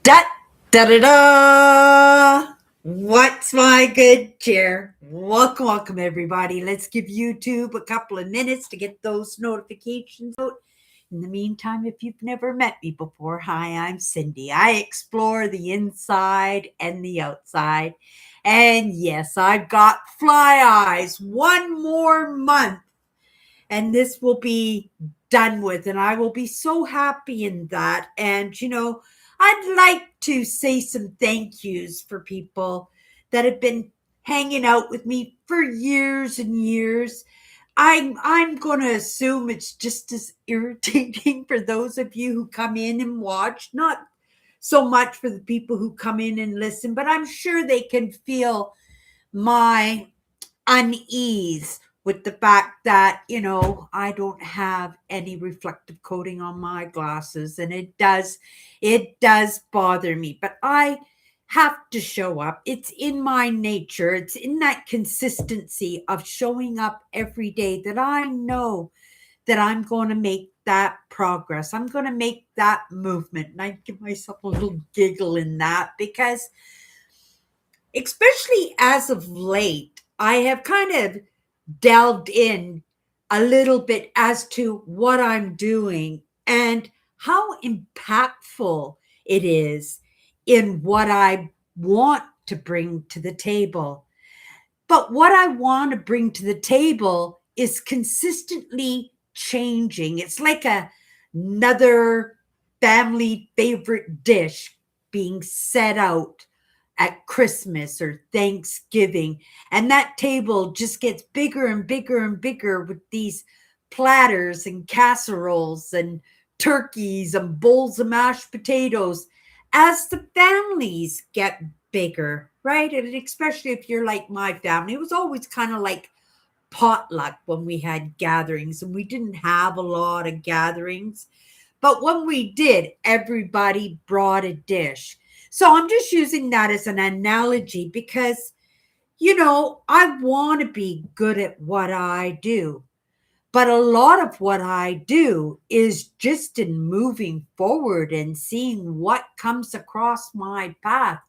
Da da da da! What's my good cheer? Welcome, everybody. Let's give YouTube a couple of minutes to get those notifications out. In the meantime, if you've never met me before, hi, I'm Cindy. I explore the inside and the outside. And yes, I've got fly eyes. One more month and this will be done with. And I will be so happy in that. And, I'd like to say some thank yous for people that have been hanging out with me for years and years. I'm going to assume it's just as irritating for those of you who come in and watch, not so much for the people who come in and listen, but I'm sure they can feel my unease with the fact that, I don't have any reflective coating on my glasses and it does bother me, but I have to show up. It's in my nature. It's in that consistency of showing up every day that I know that I'm going to make that progress. I'm going to make that movement. And I give myself a little giggle in that because especially as of late, I have kind of delved in a little bit as to what I'm doing and how impactful it is in what I want to bring to the table. But what I want to bring to the table is consistently changing. It's like another family favorite dish being set out at Christmas or Thanksgiving. And that table just gets bigger and bigger and bigger with these platters and casseroles and turkeys and bowls of mashed potatoes as the families get bigger, right? And especially if you're like my family, it was always kind of like potluck when we had gatherings, and we didn't have a lot of gatherings. But when we did, everybody brought a dish. So I'm just using that as an analogy because, I want to be good at what I do. But a lot of what I do is just in moving forward and seeing what comes across my path.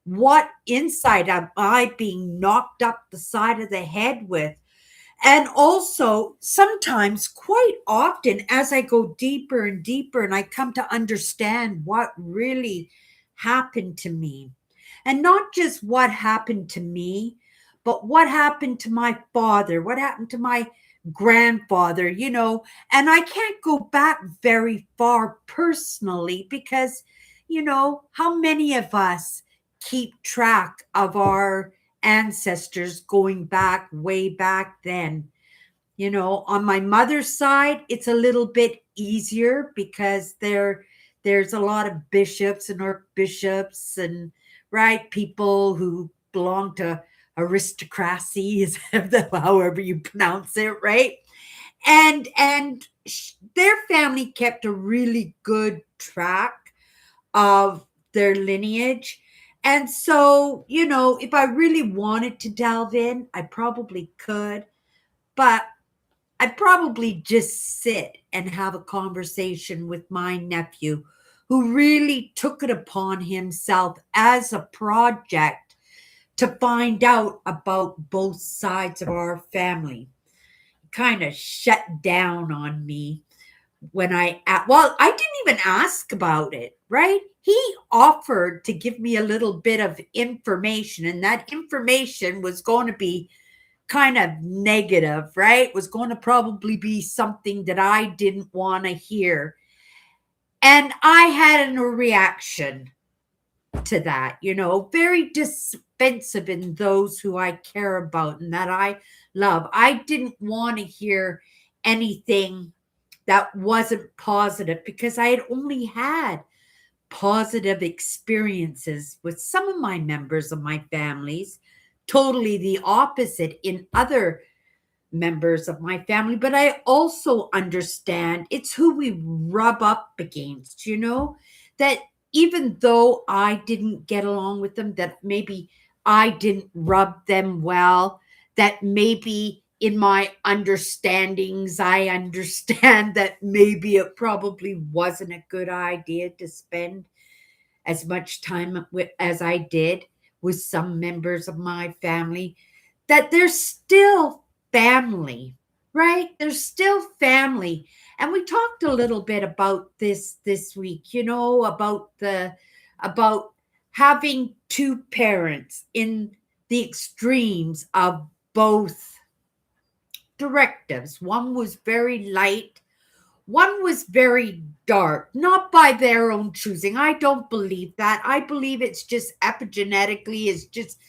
What insight am I being knocked up the side of the head with? And also, sometimes, quite often, as I go deeper and deeper and I come to understand what really happened to me, and not just what happened to me, but what happened to my father, what happened to my grandfather, and I can't go back very far personally because, how many of us keep track of our ancestors going back way back then? On my mother's side, it's a little bit easier because there's a lot of bishops and archbishops and right people who belong to aristocracy, is however you pronounce it, right? And their family kept a really good track of their lineage. And so, if I really wanted to delve in, I probably could, but I'd probably just sit and have a conversation with my nephew who really took it upon himself as a project to find out about both sides of our family. Kind of shut down on me when I didn't even ask about it, right? He offered to give me a little bit of information, and that information was going to be kind of negative, right? Was going to probably be something that I didn't want to hear. And I had a reaction to that, very defensive in those who I care about and that I love. I didn't want to hear anything that wasn't positive because I had only had positive experiences with some of my members of my families, totally the opposite in other members of my family. But I also understand it's who we rub up against, that even though I didn't get along with them, that maybe I didn't rub them well, that maybe in my understandings, I understand that maybe it probably wasn't a good idea to spend as much time as I did with some members of my family, that they're still family, right? They're still family. And we talked a little bit about this week, about having two parents in the extremes of both directives. One was very light, one was very dark, not by their own choosing. I don't believe that. I believe it's just epigenetically, it's just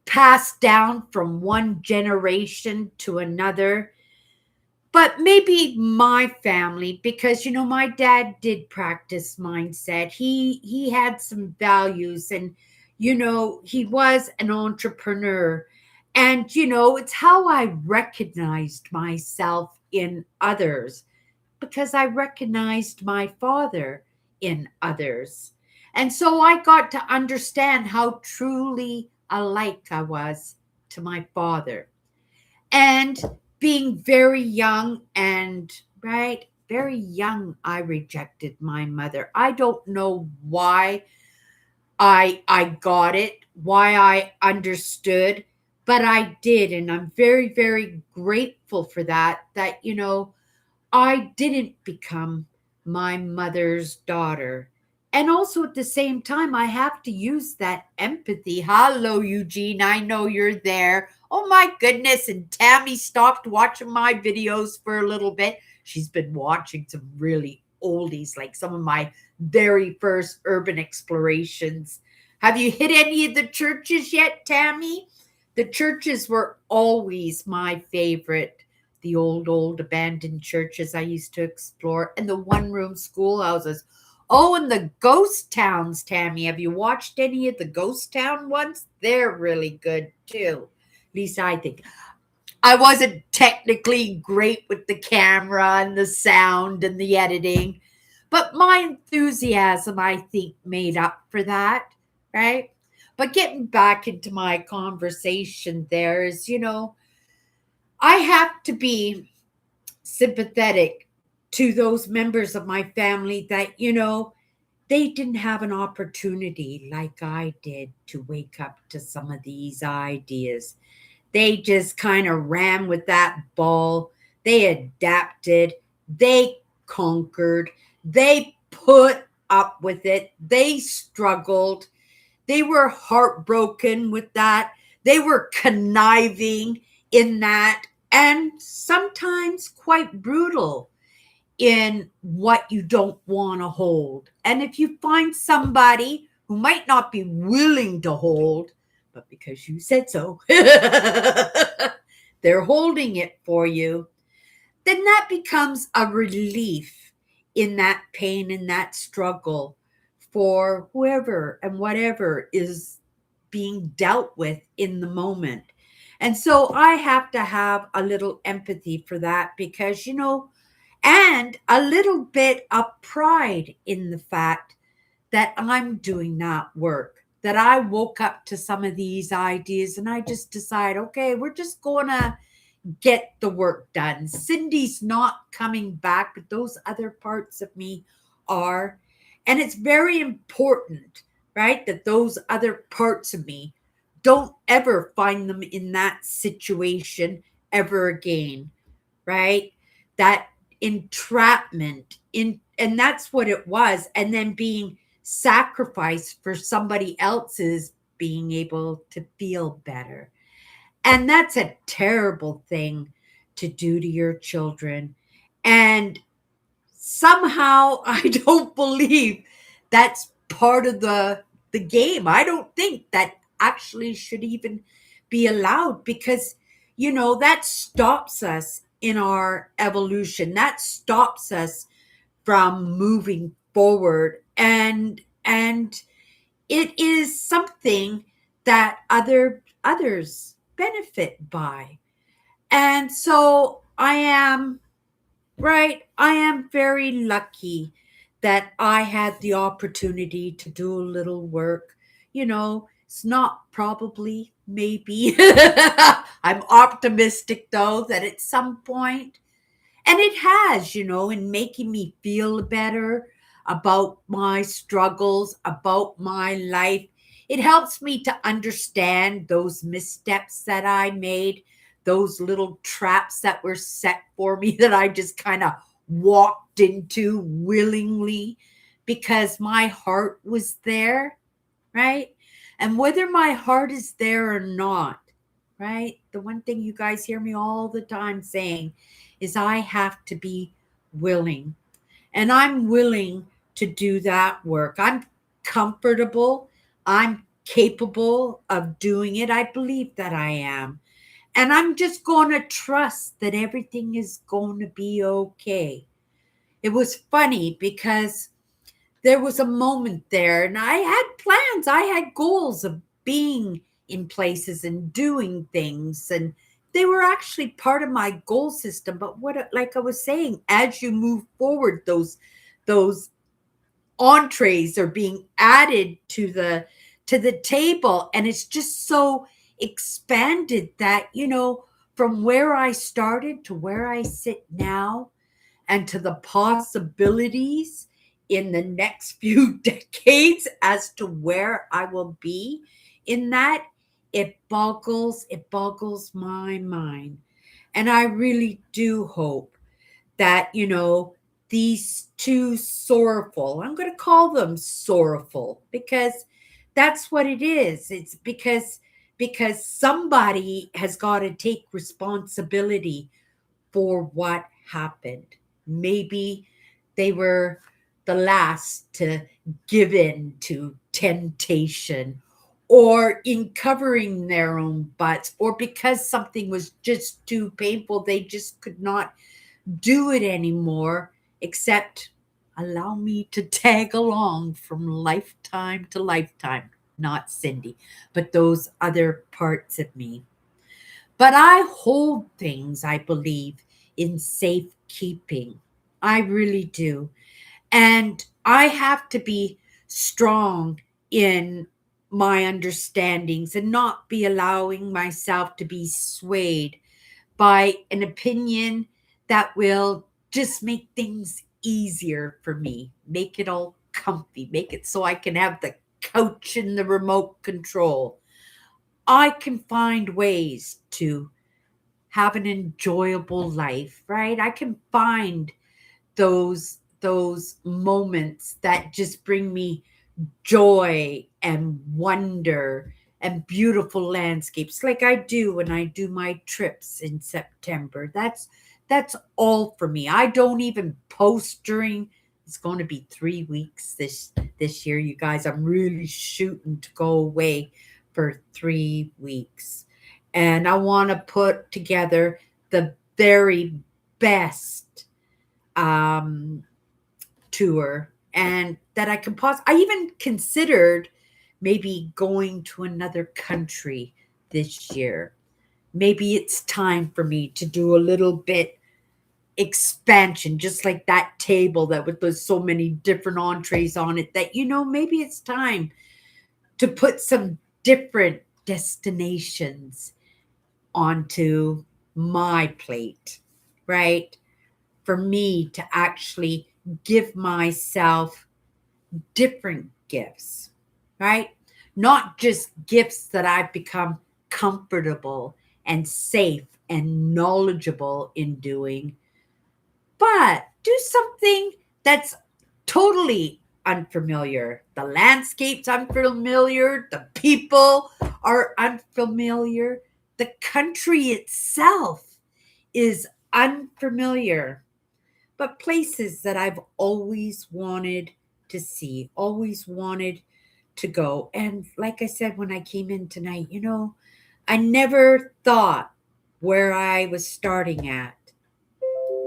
passed down from one generation to another. But maybe my family, because my dad did practice mindset. He had some values, and he was an entrepreneur. And it's how I recognized myself in others, because I recognized my father in others. And so I got to understand how truly alike I was to my father. And being very young, and right, very young, I rejected my mother. I don't know why I got it, why I understood, but I did, and I'm very, very grateful for that I didn't become my mother's daughter. And also at the same time, I have to use that empathy. Hello, Eugene. I know you're there. Oh my goodness. And Tammy stopped watching my videos for a little bit. She's been watching some really oldies, like some of my very first urban explorations. Have you hit any of the churches yet, Tammy? The churches were always my favorite. The old abandoned churches I used to explore, and the one room schoolhouses. Oh, and the ghost towns, Tammy. Have you watched any of the ghost town ones? They're really good too. At least I think. I wasn't technically great with the camera and the sound and the editing, but my enthusiasm, I think, made up for that, right? But getting back into my conversation, there is, I have to be sympathetic to those members of my family that, they didn't have an opportunity like I did to wake up to some of these ideas. They just kind of ran with that ball. They adapted. They conquered. They put up with it. They struggled. They were heartbroken with that. They were conniving in that, and sometimes quite brutal in what you don't want to hold. And if you find somebody who might not be willing to hold, but because you said so, they're holding it for you, then that becomes a relief in that pain and that struggle for whoever and whatever is being dealt with in the moment. And so I have to have a little empathy for that, because, and a little bit of pride in the fact that I'm doing that work, that I woke up to some of these ideas and I just decide, okay, we're just going to get the work done. Cindy's not coming back, but those other parts of me are. And it's very important, right, that those other parts of me don't ever find them in that situation ever again, right? That entrapment in, and that's what it was. And then being sacrificed for somebody else's being able to feel better. And that's a terrible thing to do to your children. And somehow I don't believe that's part of the game. I don't think that actually should even be allowed, because that stops us in our evolution. That stops us from moving forward. And it is something that others benefit by. And so I am very lucky that I had the opportunity to do a little work. It's not probably, maybe. I'm optimistic though that at some point, and it has, in making me feel better, about my struggles, about my life. It helps me to understand those missteps that I made, those little traps that were set for me that I just kind of walked into willingly because my heart was there, right? And whether my heart is there or not, right? The one thing you guys hear me all the time saying is I have to be willing. And I'm willing to do that work. I'm comfortable. I'm capable of doing it. I believe that I am. And I'm just going to trust that everything is going to be okay. It was funny because there was a moment there and I had plans, I had goals of being in places and doing things, and they were actually part of my goal system. But what, like I was saying, as you move forward, those entrees are being added to the table, and it's just so expanded that, from where I started to where I sit now, and to the possibilities in the next few decades as to where I will be in that, it boggles my mind. And I really do hope that, these two sorrowful, I'm going to call them sorrowful because that's what it is. It's because somebody has got to take responsibility for what happened. Maybe they were the last to give in to temptation, or in covering their own butts, or because something was just too painful, they just could not do it anymore, except allow me to tag along from lifetime to lifetime. Not Cindy, but those other parts of me. But I hold things, I believe, in safekeeping. I really do. And I have to be strong in my understandings and not be allowing myself to be swayed by an opinion that will just make things easier for me, make it all comfy, make it so I can have the couch and the remote control. I can find ways to have an enjoyable life, right? I can find those moments that just bring me joy and wonder and beautiful landscapes like I do when I do my trips in September. That's all for me. I don't even post during, it's going to be 3 weeks this year, you guys. I'm really shooting to go away for 3 weeks. And I want to put together the very best um tour and that I can pause. I even considered maybe going to another country this year. Maybe it's time for me to do a little bit expansion, just like that table that with those so many different entrees on it, that, maybe it's time to put some different destinations onto my plate, right? For me to actually give myself different gifts, right? Not just gifts that I've become comfortable and safe and knowledgeable in doing, but do something that's totally unfamiliar. The landscape's unfamiliar, the people are unfamiliar, the country itself is unfamiliar, but places that I've always wanted to see, always wanted to go. And like I said, when I came in tonight, I never thought where I was starting at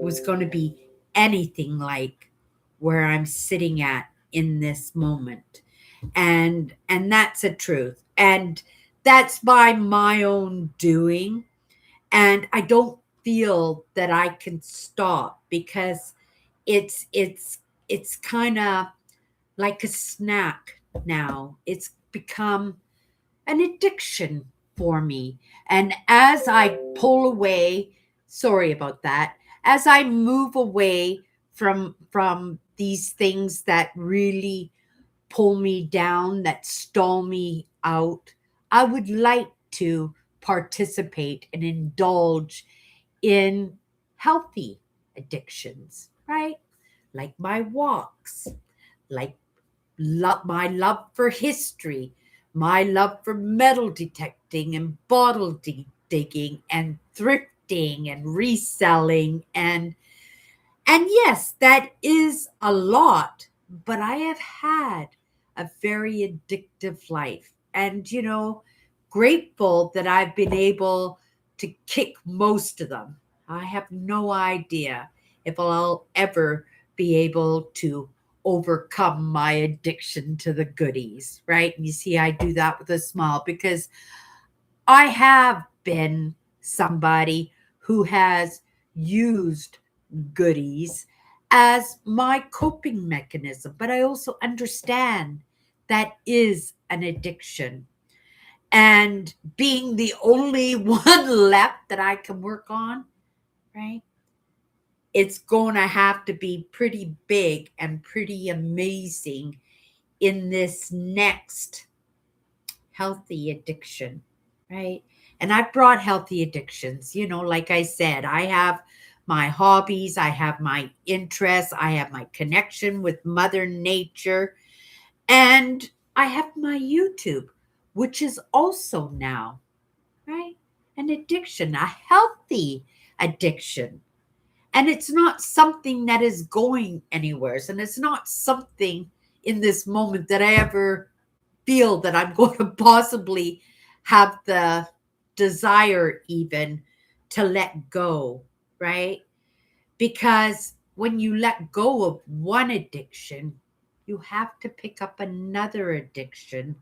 was going to be anything like where I'm sitting at in this moment. And that's a truth. And that's by my own doing, and I don't feel that I can stop because it's kind of like a snack now. It's become an addiction for me. And as I pull away, sorry about that, as I move away from these things that really pull me down, that stall me out. I would like to participate and indulge in healthy addictions, right? Like my walks, like my love for history, my love for metal detecting and bottle digging and thrifting and reselling and yes, that is a lot, but I have had a very addictive life. And, grateful that I've been able to kick most of them. I have no idea if I'll ever be able to overcome my addiction to the goodies, right? And you see, I do that with a smile because I have been somebody who has used goodies as my coping mechanism, but I also understand that is an addiction. And being the only one left that I can work on, right? It's going to have to be pretty big and pretty amazing in this next healthy addiction, right? And I've brought healthy addictions, like I said, I have my hobbies, I have my interests, I have my connection with Mother Nature, and I have my YouTube, which is also now, right? An addiction, a healthy addiction. And it's not something that is going anywhere. And it's not something in this moment that I ever feel that I'm going to possibly have the desire even to let go, right? Because when you let go of one addiction, you have to pick up another addiction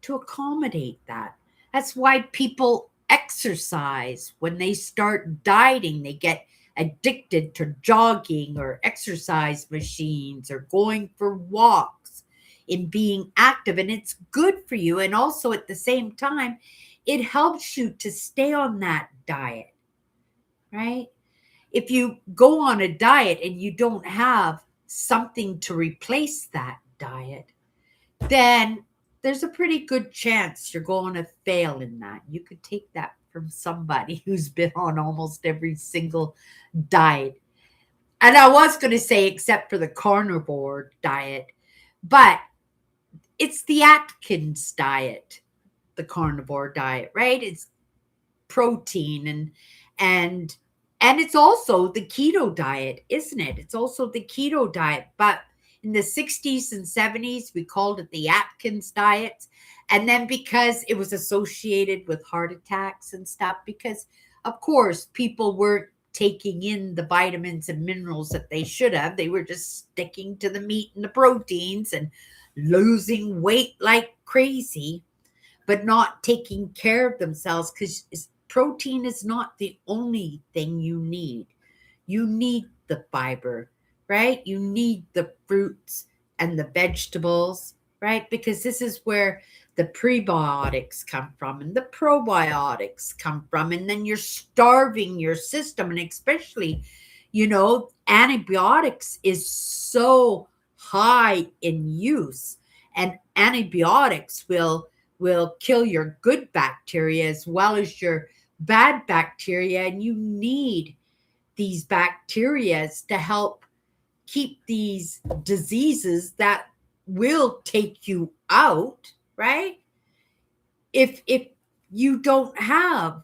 to accommodate that. That's why people exercise when they start dieting. They get addicted to jogging or exercise machines or going for walks in being active. And it's good for you. And also at the same time, it helps you to stay on that diet, right? If you go on a diet and you don't have something to replace that diet, then there's a pretty good chance you're going to fail in that. You could take that from somebody who's been on almost every single diet. And I was going to say, except for the carnivore diet, but it's the Atkins diet, the carnivore diet, right? It's protein and and it's also the keto diet, isn't it? It's also the keto diet, but in the 60s and 70s we called it the Atkins diet. And then because it was associated with heart attacks and stuff, because of course people weren't taking in the vitamins and minerals that they should have, they were just sticking to the meat and the proteins and losing weight like crazy, but not taking care of themselves, because protein is not the only thing you need. You need the fiber, right? You need the fruits and the vegetables, right? Because this is where the prebiotics come from and the probiotics come from. And then you're starving your system. And especially, antibiotics is so high in use, and antibiotics will kill your good bacteria as well as your bad bacteria. And you need these bacteria to help keep these diseases that will take you out, right? If you don't have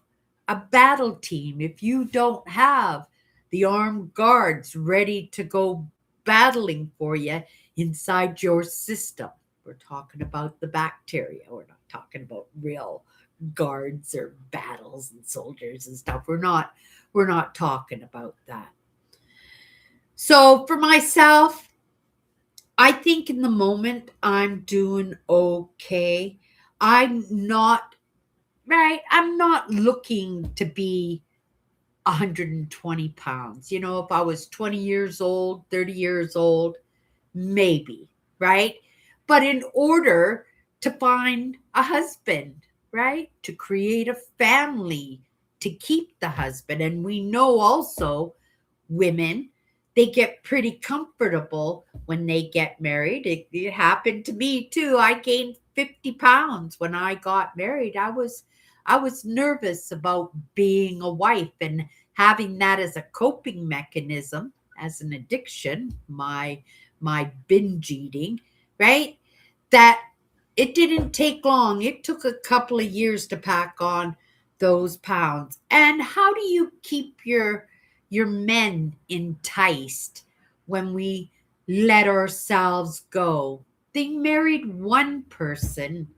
a battle team, if you don't have the armed guards ready to go battling for you inside your system, we're talking about the bacteria. We're not talking about real guards or battles and soldiers and stuff. We're not talking about that. So for myself, I think in the moment I'm doing okay. I'm not right. I'm not looking to be 120 pounds. If I was 20 years old, 30 years old, maybe, right? But in order to find a husband, right? To create a family, to keep the husband. And we know also women, they get pretty comfortable when they get married. It happened to me too. I gained 50 pounds when I got married. I was nervous about being a wife and having that as a coping mechanism, as an addiction, my binge eating, right? That it didn't take long. It took a couple of years to pack on those pounds. And how do you keep your men enticed when we let ourselves go? They married one person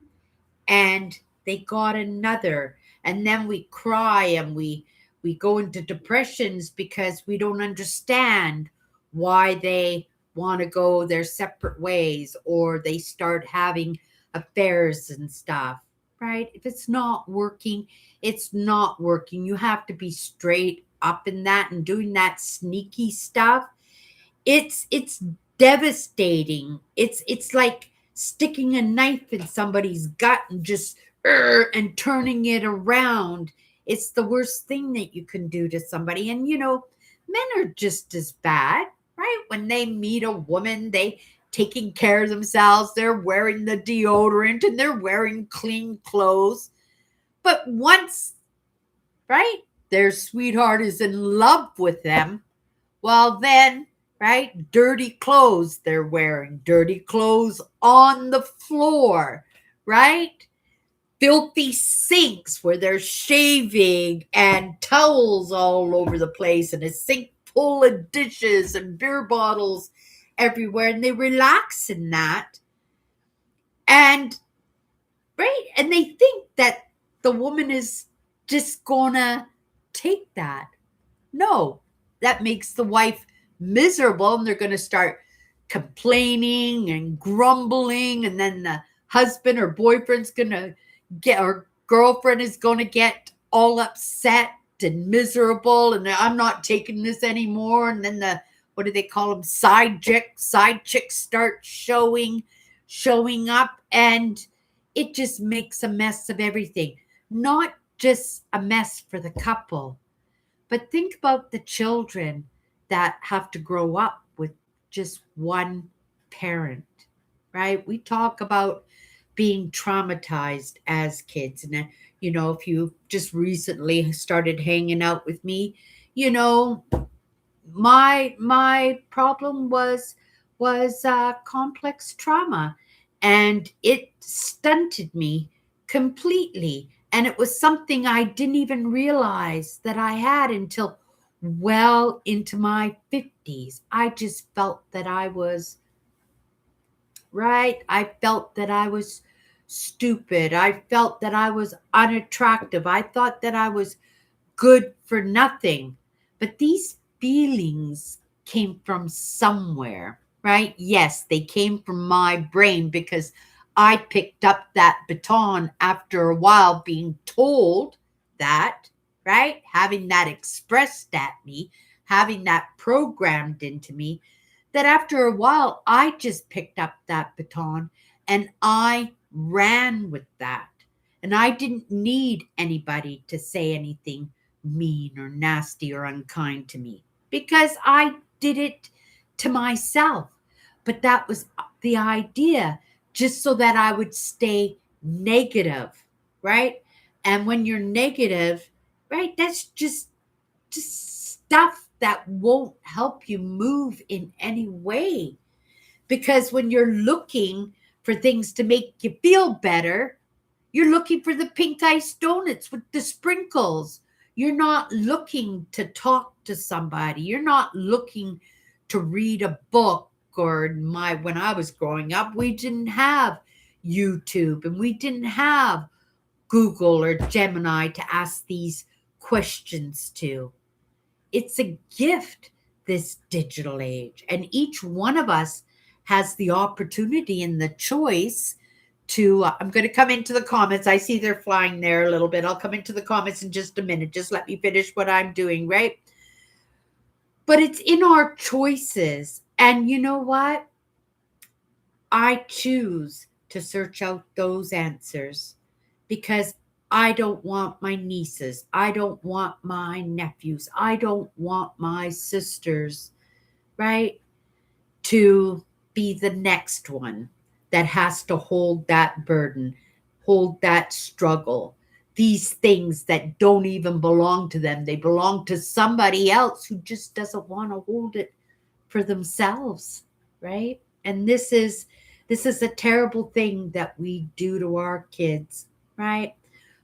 and they got another, and then we cry and we go into depressions because we don't understand why they want to go their separate ways, or they start having affairs and stuff, right? If it's not working, it's not working. You have to be straight up in that, and doing that sneaky stuff, it's devastating. It's like sticking a knife in somebody's gut and just and turning it around. It's the worst thing that you can do to somebody. And men are just as bad, right? When they meet a woman, they taking care of themselves, they're wearing the deodorant and they're wearing clean clothes. But once, right, their sweetheart is in love with them, well, then, right, dirty clothes they're wearing, dirty clothes on the floor, right? Filthy sinks where they're shaving and towels all over the place, and a sink full of dishes and beer bottles everywhere. And they relax in that. And, right, and they think that the woman is just gonna take that. No, that makes the wife miserable, and they're going to start complaining and grumbling. And then the husband or boyfriend's going to get, or girlfriend is going to get all upset and miserable. And I'm not taking this anymore. And then what do they call them? Side chicks start showing up, and it just makes a mess of everything. Not just a mess for the couple, but think about the children that have to grow up with just one parent, right? We talk about being traumatized as kids. And, if you just recently started hanging out with me, my problem was complex trauma, and it stunted me completely. And it was something I didn't even realize that I had until well into my 50s. I just felt that I was right. I felt that I was stupid. I felt that I was unattractive. I thought that I was good for nothing. But these feelings came from somewhere, right? Yes, they came from my brain, because I picked up that baton after a while, being told that, right? Having that expressed at me, having that programmed into me, that after a while, I just picked up that baton and I ran with that. And I didn't need anybody to say anything mean or nasty or unkind to me, because I did it to myself. But that was the idea, just so that I would stay negative, right? And when you're negative, right, that's just stuff that won't help you move in any way. Because when you're looking for things to make you feel better, you're looking for the pink ice donuts with the sprinkles. You're not looking to talk to somebody. You're not looking to read a book. Or when I was growing up, we didn't have YouTube, and we didn't have Google or Gemini to ask these questions to. It's a gift, this digital age. And each one of us has the opportunity and the choice to. I'm going to come into the comments. I see they're flying there a little bit. I'll come into the comments in just a minute. Just let me finish what I'm doing, right? But it's in our choices. And you know what? I choose to search out those answers, because I don't want my nieces, I don't want my nephews, I don't want my sisters, right? To be the next one that has to hold that burden, hold that struggle, these things that don't even belong to them. They belong to somebody else who just doesn't want to hold it for themselves, right? And this is a terrible thing that we do to our kids, right?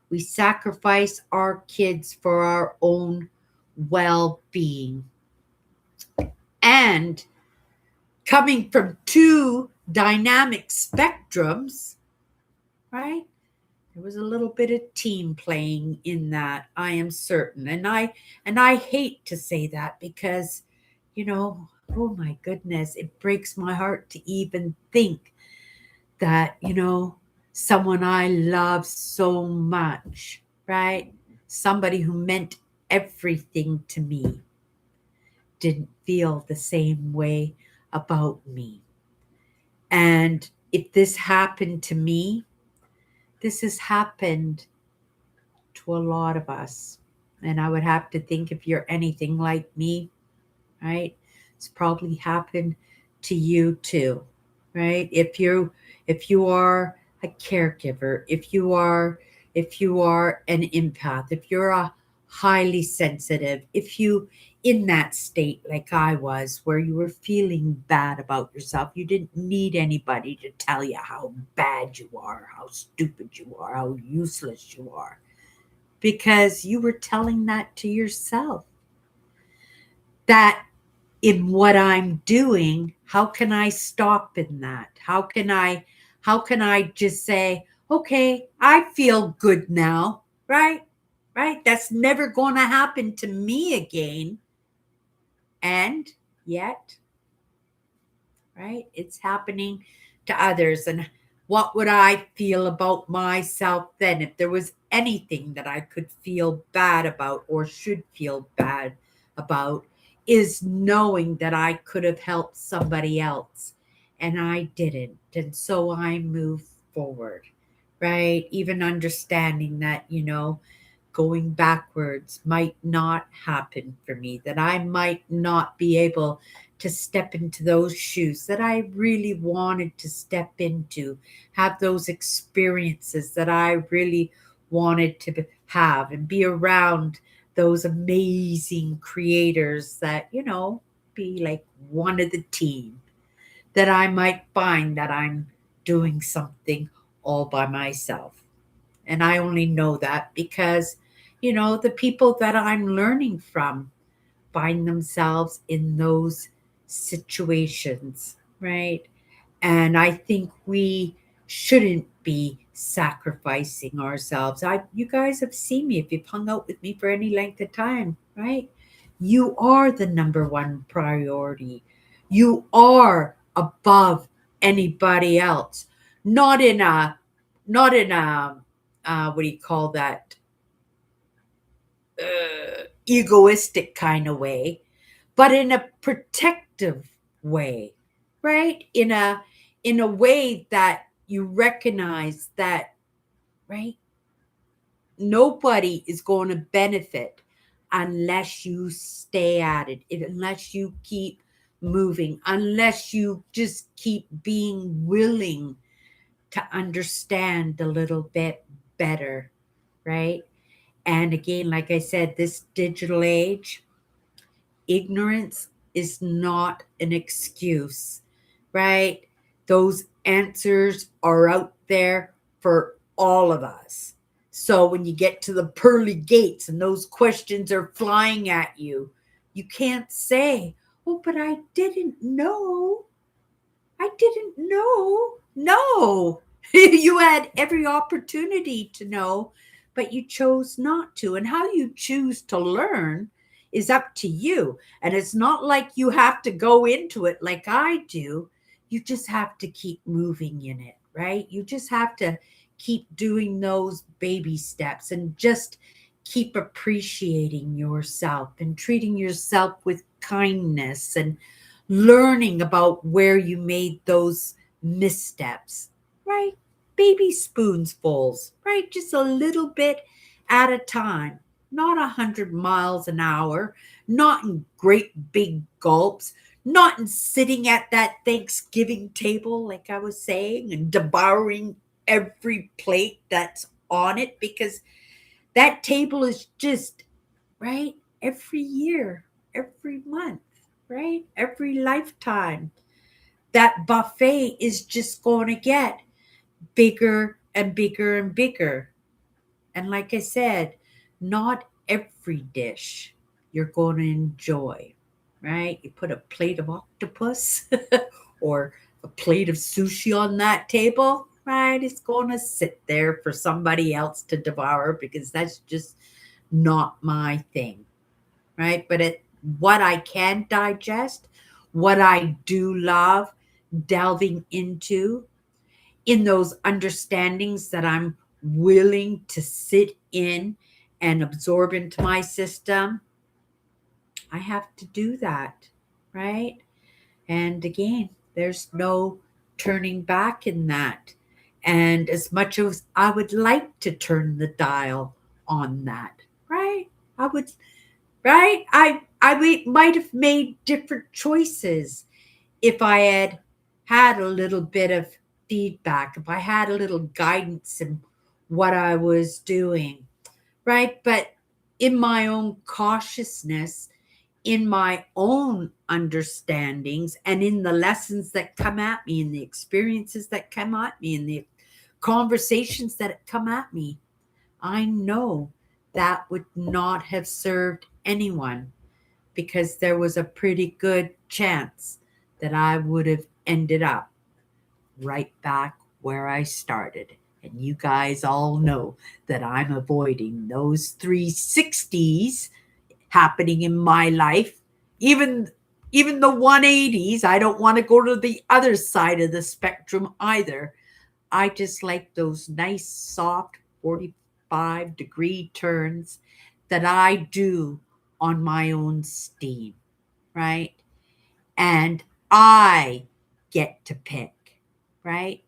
We sacrifice our kids for our own well-being. And coming from two dynamic spectrums, right? There was a little bit of team playing in that, I am certain. And I hate to say that because, oh my goodness, it breaks my heart to even think that, someone I love so much, right? Somebody who meant everything to me didn't feel the same way about me. And if this happened to me, this has happened to a lot of us. And I would have to think if you're anything like me, right? It's probably happened to you too, right? If you are a caregiver, if you are an empath, if you're a highly sensitive, if you in that state like I was where you were feeling bad about yourself, you didn't need anybody to tell you how bad you are, how stupid you are, how useless you are, because you were telling that to yourself. That in what I'm doing, how can I stop in that? How can I just say, okay, I feel good now, right? Right? That's never going to happen to me again. And yet, right? It's happening to others. And what would I feel about myself then if there was anything that I could feel bad about or should feel bad about? Is knowing that I could have helped somebody else and I didn't. And so I move forward, right? Even understanding that, going backwards might not happen for me, that I might not be able to step into those shoes that I really wanted to step into, have those experiences that I really wanted to have, and be around those amazing creators that, be like one of the team, that I might find that I'm doing something all by myself. And I only know that because, the people that I'm learning from find themselves in those situations, right? And I think we shouldn't be sacrificing ourselves. You guys have seen me if you've hung out with me for any length of time, right? You are the number one priority. You are above anybody else. Not in a what do you call that? Egoistic kind of way, but in a protective way, right? In a way that you recognize that, right? Nobody is going to benefit unless you stay at it, unless you keep moving, unless you just keep being willing to understand a little bit better, right? And again, like I said, this digital age, ignorance is not an excuse, right? Those answers are out there for all of us. So when you get to the pearly gates and those questions are flying at you, you can't say, oh, but I didn't know. I didn't know. No, you had every opportunity to know, but you chose not to. And how you choose to learn is up to you. And it's not like you have to go into it like I do. You just have to keep moving in it, right? You just have to keep doing those baby steps and just keep appreciating yourself and treating yourself with kindness and learning about where you made those missteps, right? Baby spoonsfuls, right? Just a little bit at a time, not 100 miles an hour, not in great big gulps, not in sitting at that Thanksgiving table, like I was saying, and devouring every plate that's on it, because that table is just, right, every year, every month, right, every lifetime. That buffet is just going to get bigger and bigger and bigger. And like I said, not every dish you're going to enjoy, right? You put a plate of octopus or a plate of sushi on that table, right? It's going to sit there for somebody else to devour, because that's just not my thing, right? But what I can digest, what I do love delving into, in those understandings that I'm willing to sit in and absorb into my system, I have to do that, right? And again, there's no turning back in that. And as much as I would like to turn the dial on that, right? I would, right? Might have made different choices if I had a little bit of feedback, if I had a little guidance in what I was doing, right? But in my own cautiousness, in my own understandings, and in the lessons that come at me, and the experiences that come at me, and the conversations that come at me, I know that would not have served anyone, because there was a pretty good chance that I would have ended up right back where I started. And you guys all know that I'm avoiding those 360s happening in my life. Even the 180s, I don't want to go to the other side of the spectrum either. I just like those nice soft 45-degree turns that I do on my own steam, right? And I get to pick, right?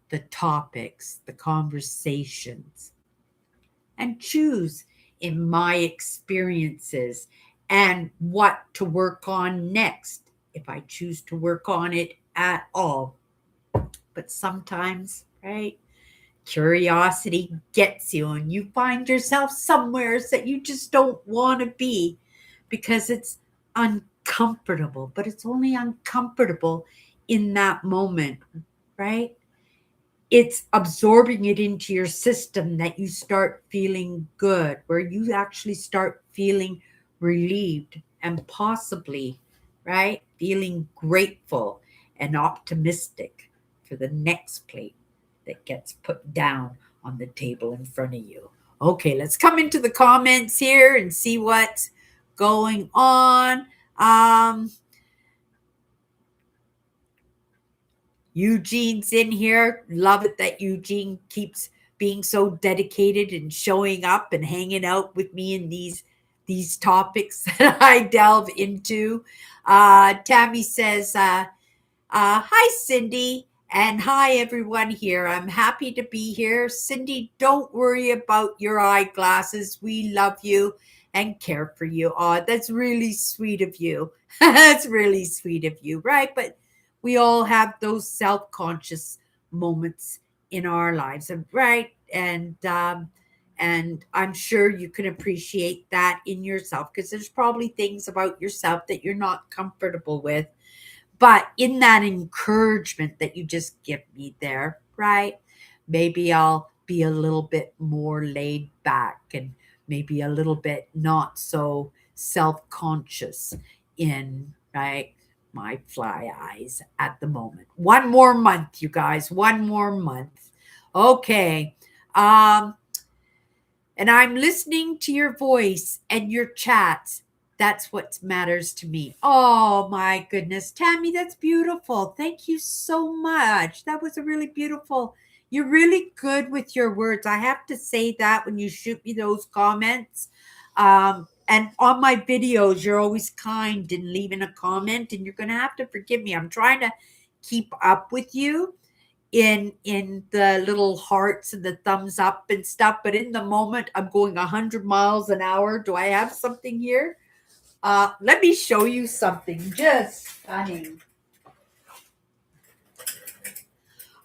The topics, the conversations, and choose in my experiences and what to work on next, if I choose to work on it at all. But sometimes, right, curiosity gets you, and you find yourself somewhere that you just don't want to be, because it's uncomfortable, but it's only uncomfortable in that moment, right? It's absorbing it into your system that you start feeling good, where you actually start feeling relieved, and possibly, right, feeling grateful and optimistic for the next plate that gets put down on the table in front of you. Okay, let's come into the comments here and see what's going on. Eugene's in here. Love it that Eugene keeps being so dedicated and showing up and hanging out with me in these topics that I delve into. Tammy says, hi, Cindy, and hi, everyone here. I'm happy to be here. Cindy, don't worry about your eyeglasses. We love you and care for you. Oh, that's really sweet of you. That's really sweet of you, right? But we all have those self-conscious moments in our lives, right? And I'm sure you can appreciate that in yourself, because there's probably things about yourself that you're not comfortable with. But in that encouragement that you just give me there, right? Maybe I'll be a little bit more laid back, and maybe a little bit not so self conscious in, right, my fly eyes at the moment. One more month, you guys, one more month. Okay. Um, and I'm listening to your voice and your chats. That's what matters to me. Oh my goodness, Tammy, that's beautiful. Thank you so much. That was a really beautiful. You're really good with your words. I have to say that when you shoot me those comments. And on my videos, you're always kind in leaving a comment, and you're going to have to forgive me. I'm trying to keep up with you in the little hearts and the thumbs up and stuff, but in the moment I'm going 100 miles an hour. Do I have something here? Let me show you something just stunning.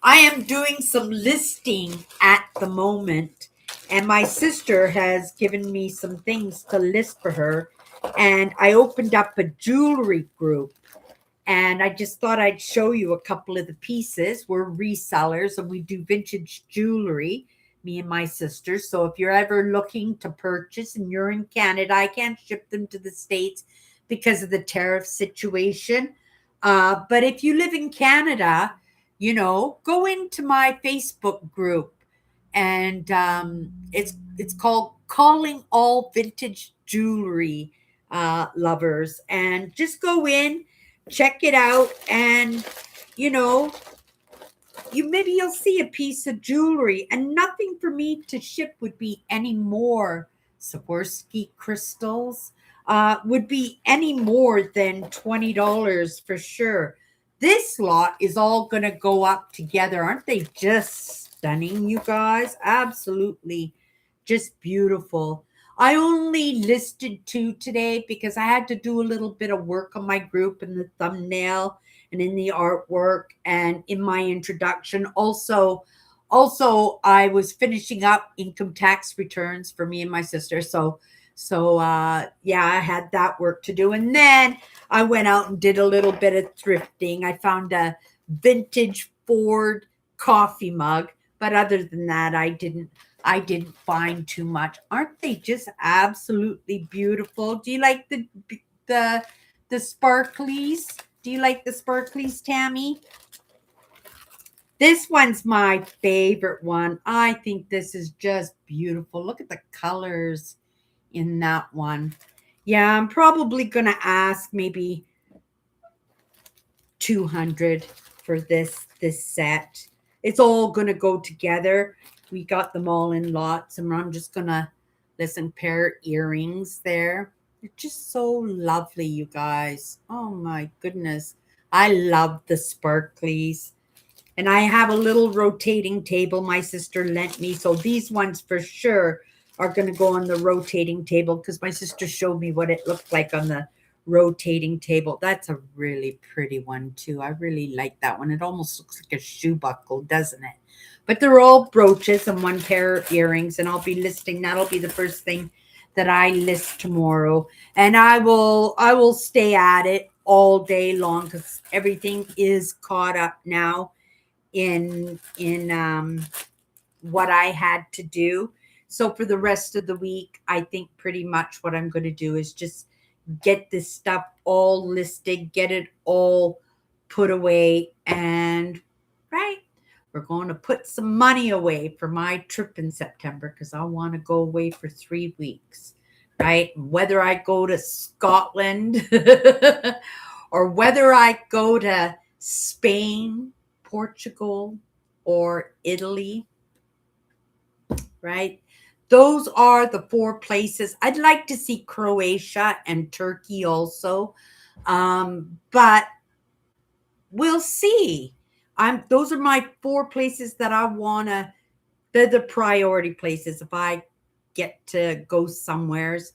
I am doing some listing at the moment, and my sister has given me some things to list for her. And I opened up a jewelry group, and I just thought I'd show you a couple of the pieces. We're resellers and we do vintage jewelry, me and my sister. So if you're ever looking to purchase and you're in Canada, I can't ship them to the States because of the tariff situation. But if you live in Canada, go into my Facebook group, and it's called Calling All Vintage Jewelry Lovers, and just go in, check it out, and you know maybe you'll see a piece of jewelry, and nothing for me to ship would be any more Swarovski crystals, would be any more than $20 for sure. This lot is all going to go up together. Aren't they just stunning, you guys? Absolutely just beautiful. I only listed two today because I had to do a little bit of work on my group and the thumbnail and in the artwork and in my introduction. Also, I was finishing up income tax returns for me and my sister. So yeah, I had that work to do. And then I went out and did a little bit of thrifting. I found a vintage Ford coffee mug, but other than that, I didn't find too much. Aren't they just absolutely beautiful? Do you like the the sparklies? Do you like the sparklies, Tammy? This one's my favorite one. I think this is just beautiful. Look at the colors in that one. Yeah, I'm probably going to ask maybe 200 for this set. It's all going to go together. We got them all in lots, and I'm just going to listen pair earrings there. They're just so lovely, you guys. Oh my goodness. I love the sparklies. And I have a little rotating table my sister lent me. So these ones for sure are going to go on the rotating table because my sister showed me what it looked like on the rotating table. That's a really pretty one too. I really like that one. It almost looks like a shoe buckle, doesn't it? But they're all brooches and one pair of earrings, and I'll be listing. That'll be the first thing that I list tomorrow, and I will stay at it all day long because everything is caught up now in what I had to do. So for the rest of the week, I think pretty much what I'm going to do is just get this stuff all listed, get it all put away, and right, we're going to put some money away for my trip in September because I want to go away for 3 weeks, right? Whether I go to Scotland or whether I go to Spain, Portugal, or Italy, right? Those are the four places. I'd like to see Croatia and Turkey also, but we'll see. Those are my four places that I want to. They're the priority places if I get to go somewheres.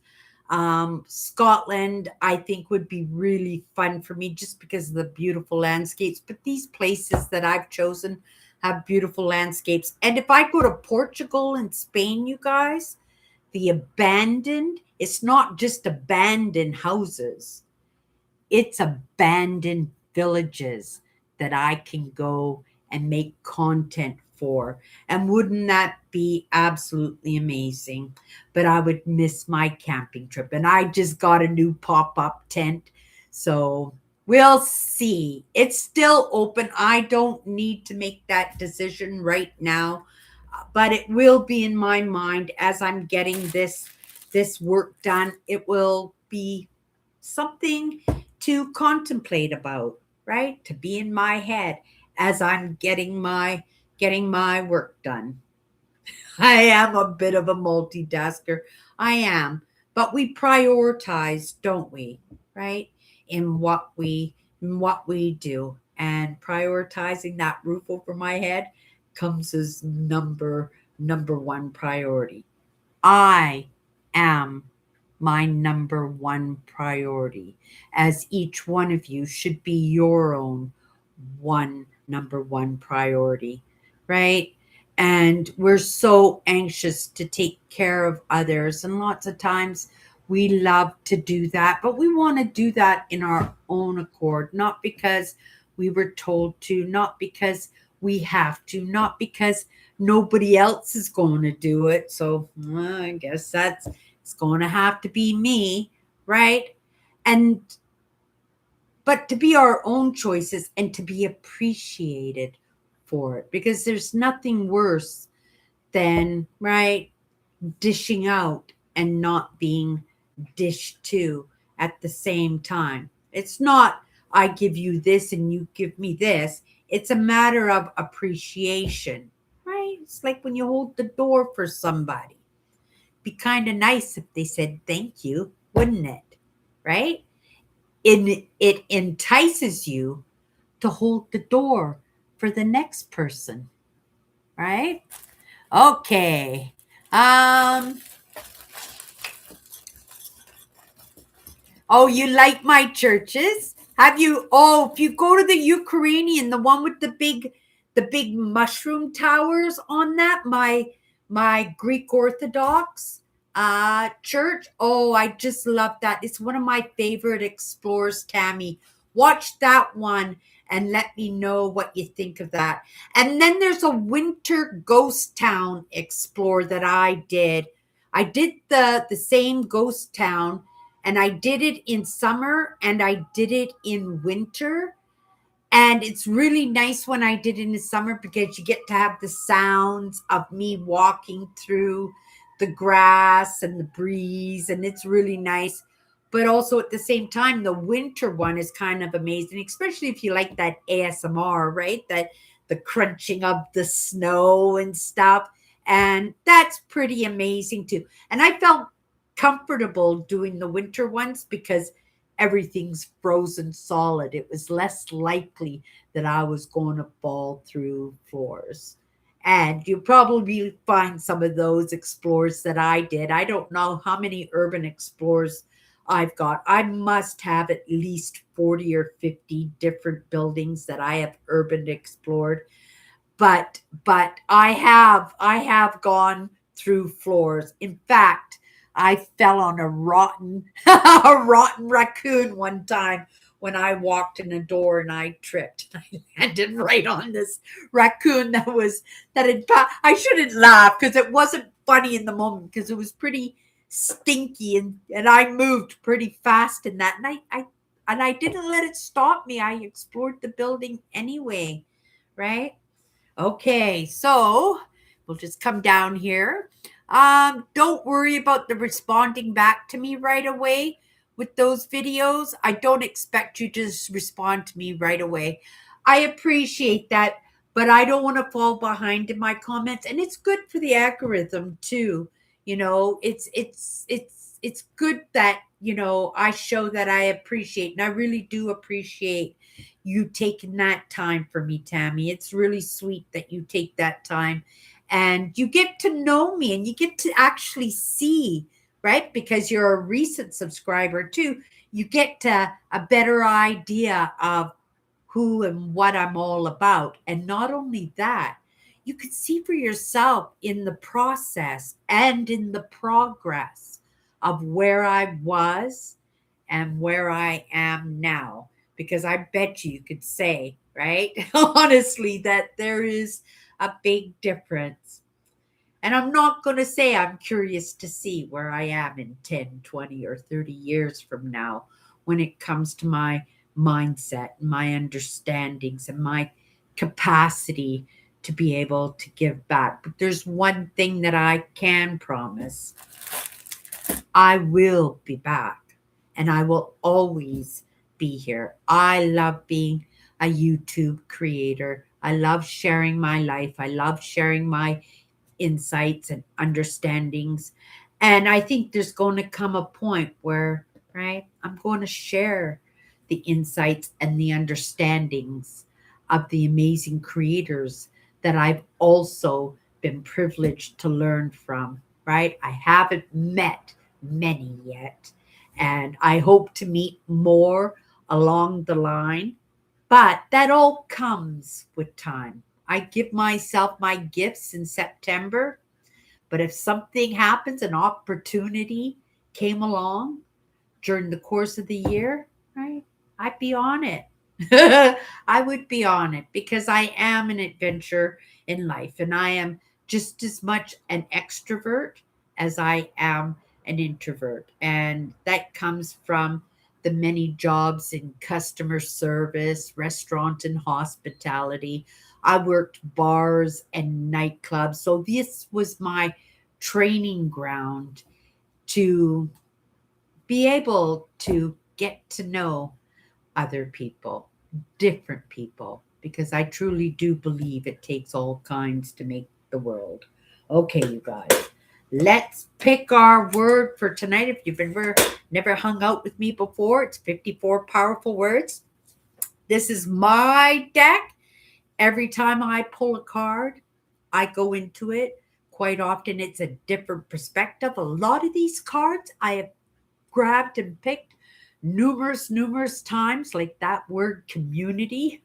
Scotland, I think, would be really fun for me just because of the beautiful landscapes. But these places that I've chosen have beautiful landscapes. And if I go to Portugal and Spain, you guys, the abandoned, it's not just abandoned houses, it's abandoned villages that I can go and make content for. And wouldn't that be absolutely amazing? But I would miss my camping trip. And I just got a new pop up tent. So we'll see. It's still open. I don't need to make that decision right now, but it will be in my mind as I'm getting this work done. It will be something to contemplate about, right? To be in my head as I'm getting my work done. I am a bit of a multitasker. I am. But we prioritize, don't we? Right? In what we do. And prioritizing that roof over my head comes as number one priority. I am my number one priority, as each one of you should be your own number one priority, right? And we're so anxious to take care of others. And lots of times we love to do that, but we want to do that in our own accord, not because we were told to, not because we have to, not because nobody else is going to do it. So I guess it's going to have to be me, right? And but to be our own choices and to be appreciated for it, because there's nothing worse than, right, dishing out and not being dished to at the same time. It's not I give you this and you give me this. It's a matter of appreciation, right? It's like when you hold the door for somebody. Be kind of nice if they said thank you, wouldn't it? Right? It entices you to hold the door for the next person, right? Okay. Oh, you like my churches? Have you? Oh, if you go to the Ukrainian, the one with the big mushroom towers on that, my Greek Orthodox church. Oh, I just love that. It's one of my favorite explorers, Tammy. Watch that one and let me know what you think of that. And then there's a winter ghost town explore that I did. I did the same ghost town, and I did it in summer and I did it in winter. And it's really nice when I did it in the summer because you get to have the sounds of me walking through the grass and the breeze, and it's really nice. But also at the same time, the winter one is kind of amazing, especially if you like that ASMR, right? That the crunching of the snow and stuff. And that's pretty amazing too. And I felt comfortable doing the winter ones because everything's frozen solid. It was less likely that I was going to fall through floors. And you probably find some of those explorers that I did. I don't know how many urban explorers I've got. I must have at least 40 or 50 different buildings that I have urban explored, but I have gone through floors. In fact, I fell on a rotten a rotten raccoon one time when I walked in a door and I tripped. I landed right on this raccoon that had I shouldn't laugh because it wasn't funny in the moment because it was pretty stinky, and I moved pretty fast in that, and I didn't let it stop me. I explored the building anyway, right? Okay, so we'll just come down here. Don't worry about the responding back to me right away with those videos. I don't expect you to just respond to me right away. I appreciate that, but I don't want to fall behind in my comments, and it's good for the algorithm too. It's good that I show that I appreciate, and I really do appreciate you taking that time for me, Tammy. It's really sweet that you take that time and you get to know me and you get to actually see, right? Because you're a recent subscriber too. You get to a better idea of who and what I'm all about. And not only that, you could see for yourself in the process and in the progress of where I was and where I am now. Because I bet you could say, right, honestly, that there is a big difference. And I'm not going to say I'm curious to see where I am in 10, 20, or 30 years from now when it comes to my mindset, my understandings, and my capacity to be able to give back. But there's one thing that I can promise: I will be back and I will always be here. I love being a YouTube creator. I love sharing my life. I love sharing my insights and understandings. And I think there's going to come a point where, right, I'm going to share the insights and the understandings of the amazing creators that I've also been privileged to learn from, right? I haven't met many yet. And I hope to meet more along the line. But that all comes with time. I give myself my gifts in September. But if something happens, an opportunity came along during the course of the year, right? I'd be on it. I would be on it because I am an adventure in life and I am just as much an extrovert as I am an introvert. And that comes from the many jobs in customer service, restaurant, and hospitality. I worked bars and nightclubs. So this was my training ground to be able to get to know other people, different people, because I truly do believe it takes all kinds to make the world. Okay, you guys, let's pick our word for tonight. If you've never hung out with me before, it's 54 powerful words. This is my deck. Every time I pull a card, I go into it. Quite often, it's a different perspective. A lot of these cards I have grabbed and picked numerous times, like that word community.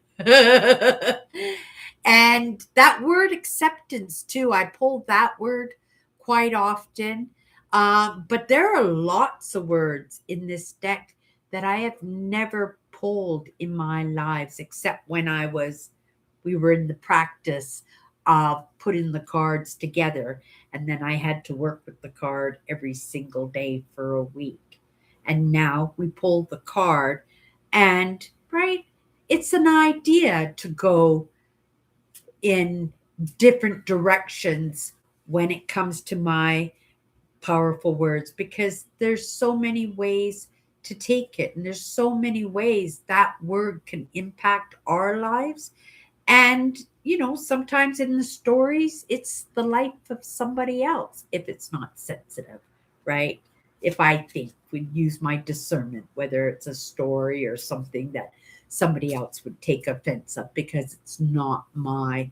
And that word acceptance, too. I pulled that word quite often. But there are lots of words in this deck that I have never pulled in my lives, except when we were in the practice of putting the cards together. And then I had to work with the card every single day for a week. And now we pull the card, and right, it's an idea to go in different directions when it comes to my powerful words, because there's so many ways to take it and there's so many ways that word can impact our lives. And, sometimes in the stories, it's the life of somebody else if it's not sensitive, right? If I think we use my discernment, whether it's a story or something that somebody else would take offense of, because it's not my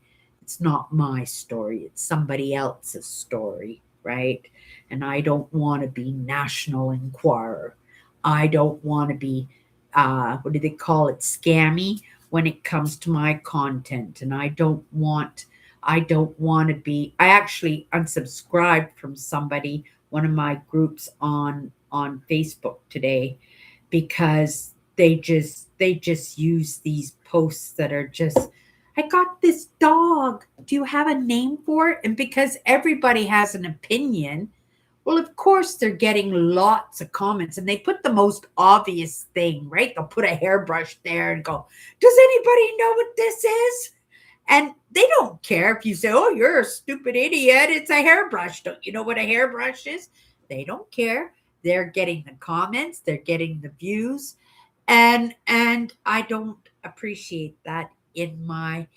story, it's somebody else's story, right? And I don't want to be National Enquirer. I don't want to be, what do they call it, scammy when it comes to my content. And I don't want to be, I actually unsubscribed from somebody, one of my groups on Facebook today, because they just use these posts that are just, I got this dog, do you have a name for it? And because everybody has an opinion, well, of course, they're getting lots of comments and they put the most obvious thing, right? They'll put a hairbrush there and go, does anybody know what this is? And they don't care if you say, oh, you're a stupid idiot. It's a hairbrush. Don't you know what a hairbrush is? They don't care. They're getting the comments, they're getting the views. And I don't appreciate that in my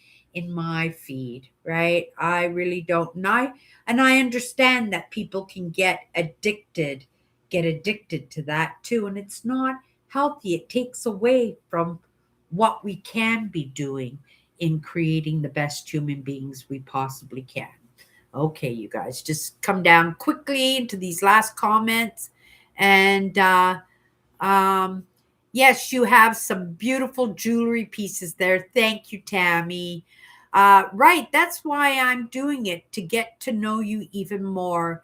feed, right? I really don't. And I understand that people can get addicted to that too. And it's not healthy. It takes away from what we can be doing in creating the best human beings we possibly can. Okay, you guys, just come down quickly into these last comments. And um, yes, you have some beautiful jewelry pieces there. Thank you, Tammy. Right, that's why I'm doing it, to get to know you even more.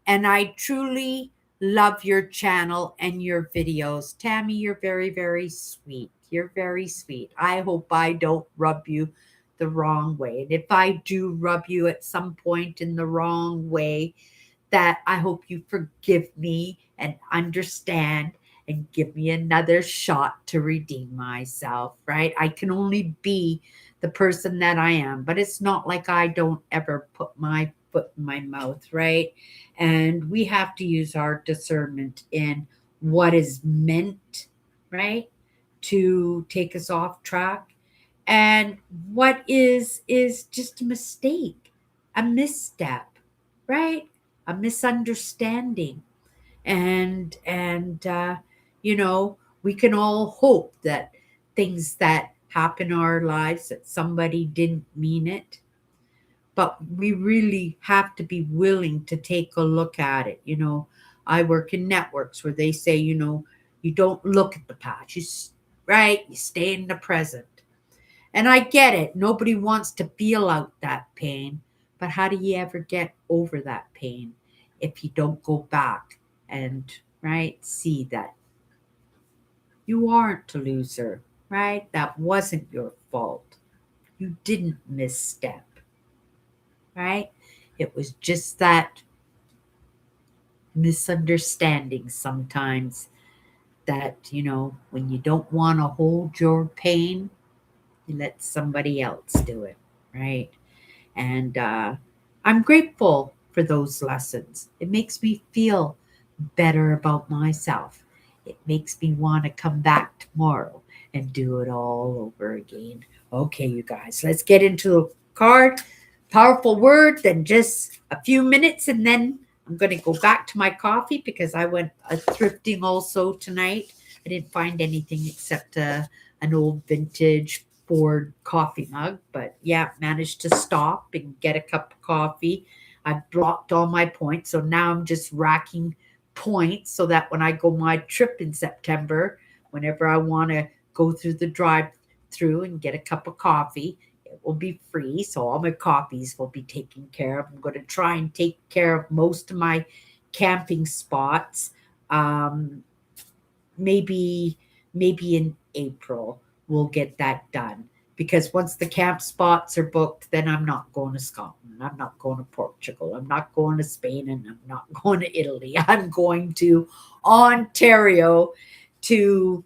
And I truly love your channel and your videos. Tammy, you're very, very sweet. You're very sweet. I hope I don't rub you the wrong way. And if I do rub you at some point in the wrong way, that I hope you forgive me and understand and give me another shot to redeem myself, right? I can only be the person that I am, but it's not like I don't ever put my foot in my mouth, right? And we have to use our discernment in what is meant, right, to take us off track, and what is just a mistake, a misstep, right? A misunderstanding. And we can all hope that things that happen in our lives, that somebody didn't mean it, but we really have to be willing to take a look at it. I work in networks where they say, you don't look at the past. Right? You stay in the present. And I get it. Nobody wants to feel out that pain. But how do you ever get over that pain if you don't go back and, right, see that you aren't a loser, right? That wasn't your fault. You didn't misstep, right? It was just that misunderstanding sometimes that, when you don't want to hold your pain, you let somebody else do it, right? And I'm grateful for those lessons. It makes me feel better about myself. It makes me want to come back tomorrow and do it all over again. Okay, you guys, let's get into the card. Powerful word, then just a few minutes, and then I'm going to go back to my coffee because I went thrifting also tonight. I didn't find anything except an old vintage Ford coffee mug, but yeah, managed to stop and get a cup of coffee. I blocked all my points, so now I'm just racking points so that when I go my trip in September, whenever I want to go through the drive through and get a cup of coffee, it will be free. So all my coffees will be taken care of. I'm going to try and take care of most of my camping spots. Um, maybe in April we'll get that done, because once the camp spots are booked, then I'm not going to Scotland, I'm not going to Portugal, I'm not going to Spain, and I'm not going to Italy. I'm going to Ontario to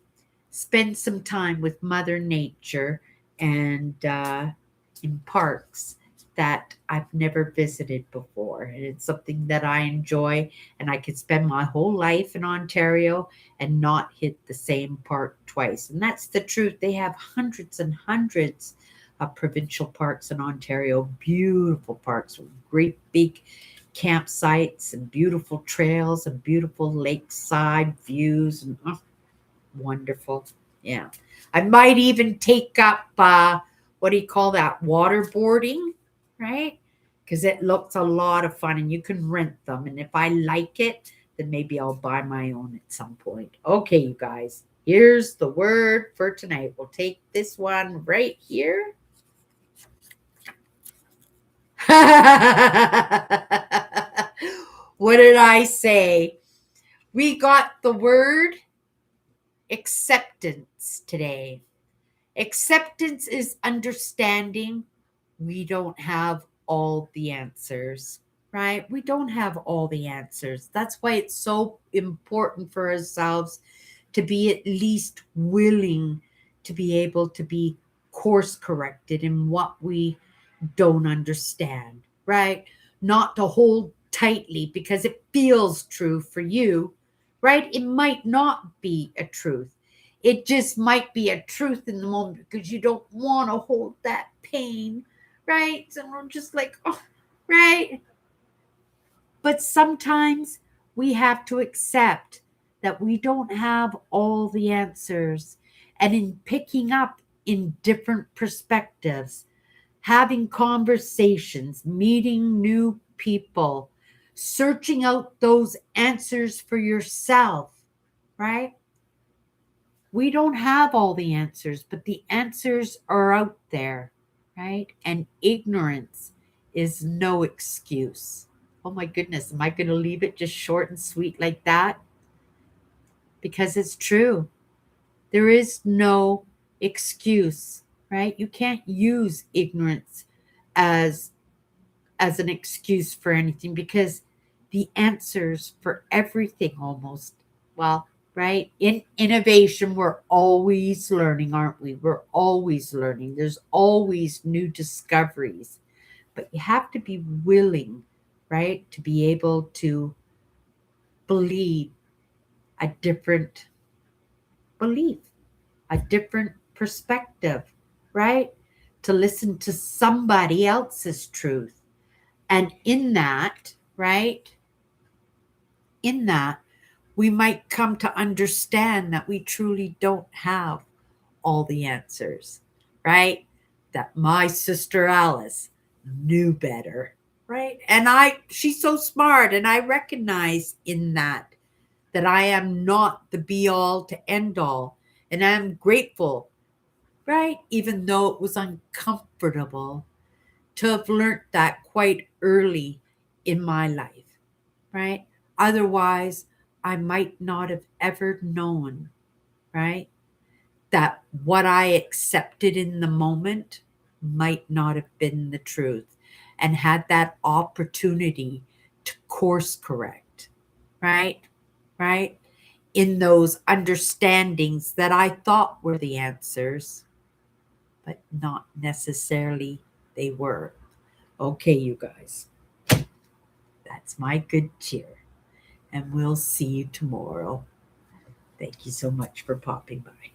spend some time with Mother Nature and in parks that I've never visited before. And it's something that I enjoy, and I could spend my whole life in Ontario and not hit the same park twice. And that's the truth. They have hundreds and hundreds of provincial parks in Ontario, beautiful parks with great big campsites and beautiful trails and beautiful lakeside views, and wonderful. Yeah. I might even take up what do you call that? Waterboarding, right? Because it looks a lot of fun and you can rent them. And if I like it, then maybe I'll buy my own at some point. Okay, you guys, here's the word for tonight. We'll take this one right here. What did I say? We got the word acceptance today. Acceptance is understanding we don't have all the answers, right? We don't have all the answers. That's why it's so important for ourselves to be at least willing to be able to be course corrected in what we don't understand, right? Not to hold tightly because it feels true for you, right? It might not be a truth. It just might be a truth in the moment because you don't want to hold that pain, right? So we're just like, oh, right? But sometimes we have to accept that we don't have all the answers. And in picking up in different perspectives, having conversations, meeting new people, searching out those answers for yourself, right? We don't have all the answers, but the answers are out there, right? And ignorance is no excuse. Oh my goodness, am I going to leave it just short and sweet like that? Because it's true. There is no excuse, right? You can't use ignorance as an excuse for anything, because the answers for everything almost, well, right, in innovation we're always learning, aren't we? We're always learning. There's always new discoveries, but you have to be willing, right, to be able to believe a different belief, a different perspective, right, to listen to somebody else's truth. And in that, right, in that, we might come to understand that we truly don't have all the answers, right? That my sister Alice knew better, right? And she's so smart, and I recognize in that, that I am not the be all to end all. And I'm grateful, right? Even though it was uncomfortable to have learnt that quite early in my life, right? Otherwise, I might not have ever known, right? That what I accepted in the moment might not have been the truth and had that opportunity to course correct, right? Right? In those understandings that I thought were the answers, but not necessarily they were. Okay, you guys, that's my good cheer, and we'll see you tomorrow. Thank you so much for popping by.